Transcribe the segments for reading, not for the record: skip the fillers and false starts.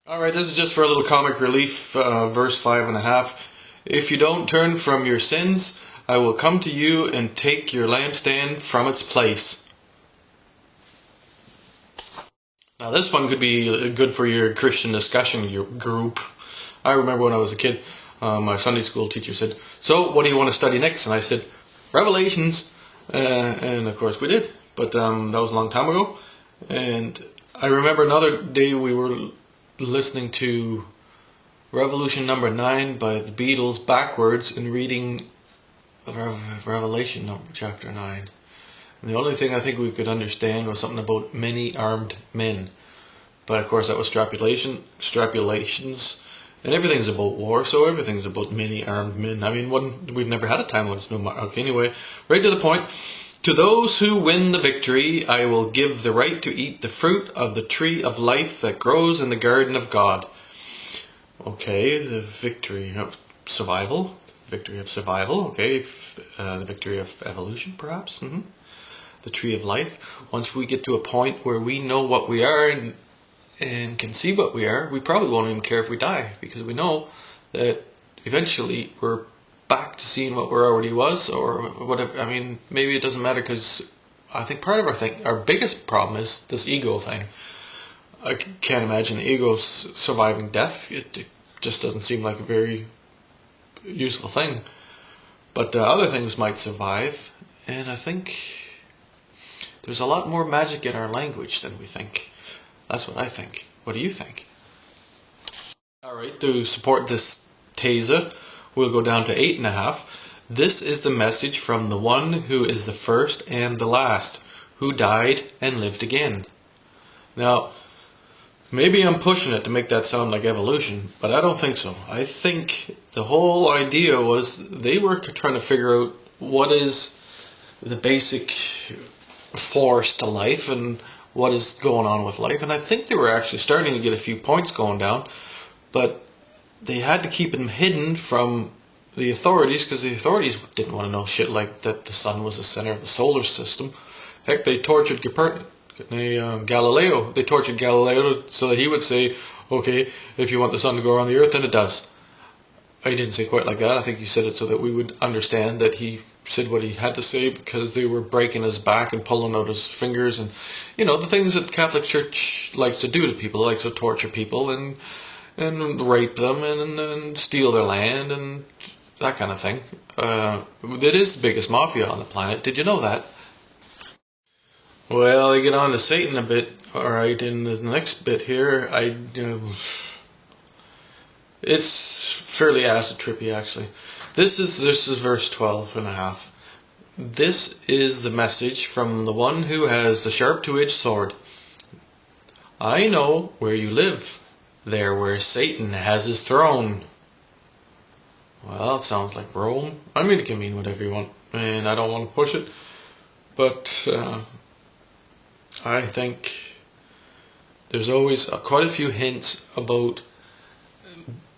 Alright, this is just for a little comic relief, verse 5.5. If you don't turn from your sins, I will come to you and take your lampstand from its place. Now this one could be good for your Christian discussion group. I remember when I was a kid, my Sunday school teacher said, "So, what do you want to study next?" And I said, "Revelations." And of course we did, but that was a long time ago. And I remember another day we were listening to Revolution number 9 by the Beatles backwards and reading Revelation chapter 9. And the only thing I think we could understand was something about many armed men. But of course that was extrapolations. And everything's about war, so everything's about many armed men. I mean, we've never had a time when it's no more. Okay, anyway, right to the point. To those who win the victory, I will give the right to eat the fruit of the tree of life that grows in the garden of God. Okay, the victory of survival. Victory of survival, okay. The victory of evolution, perhaps. The tree of life. Once we get to a point where we know what we are and can see what we are, we probably won't even care if we die, because we know that eventually we're back to seeing what we already was, or whatever. I mean, maybe it doesn't matter, because I think part of our biggest problem is this ego thing. I can't imagine the ego surviving death. It just doesn't seem like a very useful thing. But other things might survive, and I think there's a lot more magic in our language than we think. That's what I think. What do you think? Alright, to support this tesa, we'll go down to 8.5. This is the message from the one who is the first and the last, who died and lived again. Now, maybe I'm pushing it to make that sound like evolution, but I don't think so. I think the whole idea was they were trying to figure out what is the basic force to life and what is going on with life. And I think they were actually starting to get a few points going down, but they had to keep them hidden from the authorities, because the authorities didn't want to know shit like that the sun was the center of the solar system. Heck, they tortured Galileo. They tortured Galileo so that he would say, okay, if you want the sun to go around the earth, then it does. I didn't say quite like that. I think he said it so that we would understand that he said what he had to say, because they were breaking his back and pulling out his fingers, and the things that the Catholic Church likes to do to people. It likes to torture people and rape them and steal their land and that kind of thing. It is the biggest mafia on the planet. Did you know that? Well, I get on to Satan a bit. Alright, in the next bit here, it's fairly acid trippy, actually. This is verse 12.5. This is the message from the one who has the sharp two-edged sword. I know where you live, there where Satan has his throne. Well, it sounds like Rome. I mean, it can mean whatever you want, and I don't want to push it, but I think there's always quite a few hints about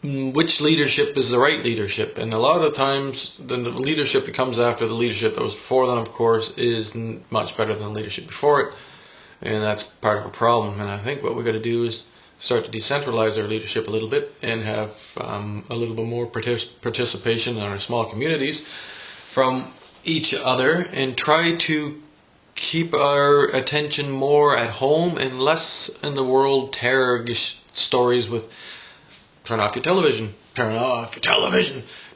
which leadership is the right leadership, and a lot of times the leadership that comes after the leadership that was before them, of course, is much better than the leadership before it, and that's part of a problem. And I think what we've got to do is start to decentralize our leadership a little bit and have a little bit more participation in our small communities from each other, and try to keep our attention more at home and less in the world terror stories with turn off your television,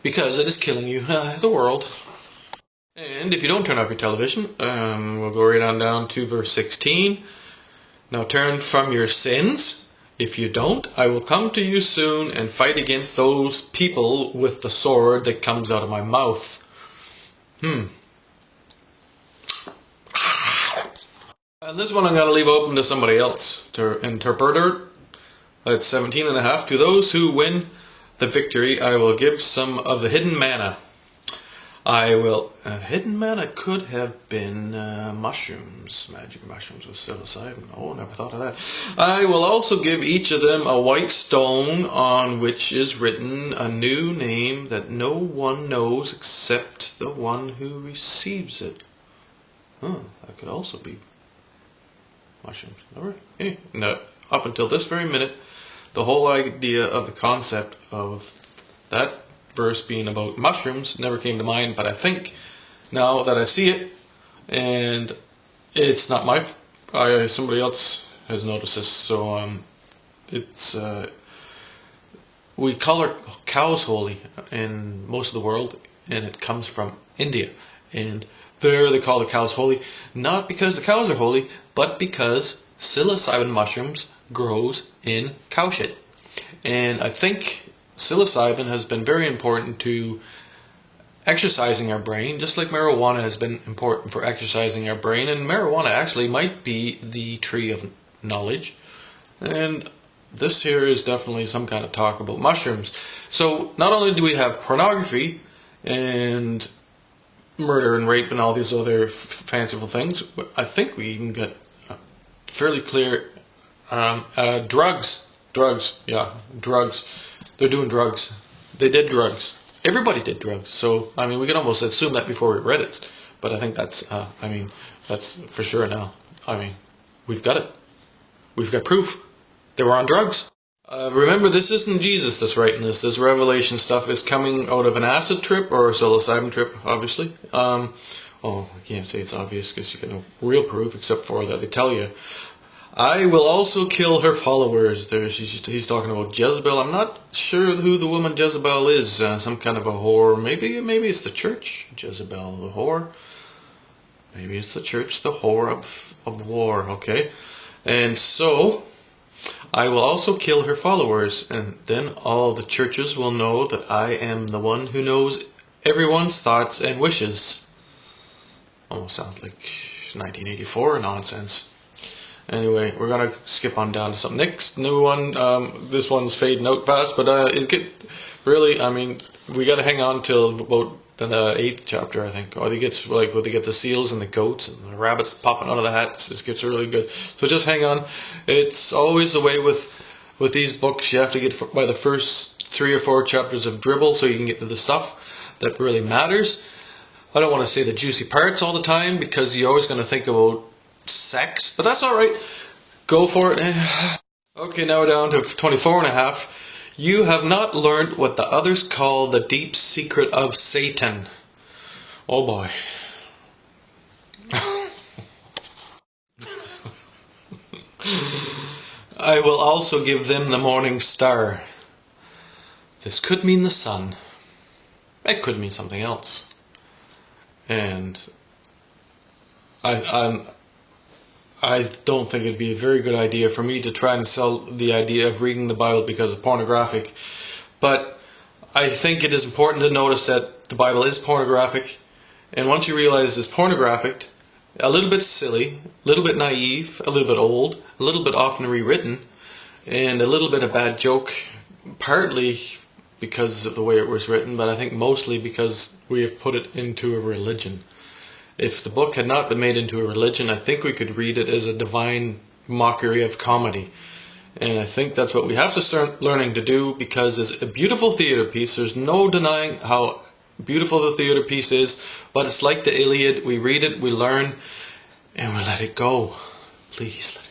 because it is killing you, the world. And if you don't turn off your television, we'll go right on down to verse 16. Now turn from your sins. If you don't, I will come to you soon and fight against those people with the sword that comes out of my mouth. And this one I'm going to leave open to somebody else to interpret it. That's 17.5. To those who win the victory, I will give some of the hidden manna. Hidden manna could have been mushrooms, magic mushrooms with psilocybin. Oh, never thought of that. I will also give each of them a white stone on which is written a new name that no one knows except the one who receives it. That could also be mushrooms. All right. No, up until this very minute, the whole idea of the concept of that verse being about mushrooms never came to mind, but I think now that I see it, and it's not somebody else has noticed this, so it's we color cows holy in most of the world, and it comes from India, and there they call the cows holy, not because the cows are holy, but because psilocybin mushrooms grows in cow shit. And I think psilocybin has been very important to exercising our brain, just like marijuana has been important for exercising our brain, and marijuana actually might be the tree of knowledge. And this here is definitely some kind of talk about mushrooms. So not only do we have pornography and murder and rape and all these other fanciful things, I think we even got fairly clear drugs. They're doing drugs. They did drugs. Everybody did drugs. So, I mean, we could almost assume that before we read it. But I think that's for sure now. I mean, we've got it. We've got proof. They were on drugs. Remember, this isn't Jesus that's writing this. This Revelation stuff is coming out of an acid trip or a psilocybin trip, obviously. I can't say it's obvious because you get no real proof except for that they tell you. I will also kill her followers. He's talking about Jezebel. I'm not sure who the woman Jezebel is. Some kind of a whore. Maybe it's the church. Jezebel, the whore. Maybe it's the church, the whore of war. Okay, and so I will also kill her followers, and then all the churches will know that I am the one who knows everyone's thoughts and wishes. Almost sounds like 1984 nonsense. Anyway, we're going to skip on down to some next new one. This one's fading out fast, but we got to hang on till about the 8th chapter, I think. Or they get the seals and the goats and the rabbits popping out of the hats. It gets really good. So just hang on. It's always the way with these books. You have to get by the first 3 or 4 chapters of dribble so you can get to the stuff that really matters. I don't want to say the juicy parts all the time because you're always going to think about sex, but that's alright. Go for it. Okay, now we're down to 24 and a half. You have not learned what the others call the deep secret of Satan. Oh boy. I will also give them the morning star. This could mean the sun. It could mean something else. And I don't think it'd be a very good idea for me to try and sell the idea of reading the Bible because of pornographic. But I think it is important to notice that the Bible is pornographic. And once you realize it's pornographic, a little bit silly, a little bit naive, a little bit old, a little bit often rewritten, and a little bit of bad joke, partly because of the way it was written, but I think mostly because we have put it into a religion. If the book had not been made into a religion, I think we could read it as a divine mockery of comedy. And I think that's what we have to start learning to do, because it's a beautiful theater piece. There's no denying how beautiful the theater piece is, but it's like the Iliad. We read it, we learn, and we let it go. Please let it go.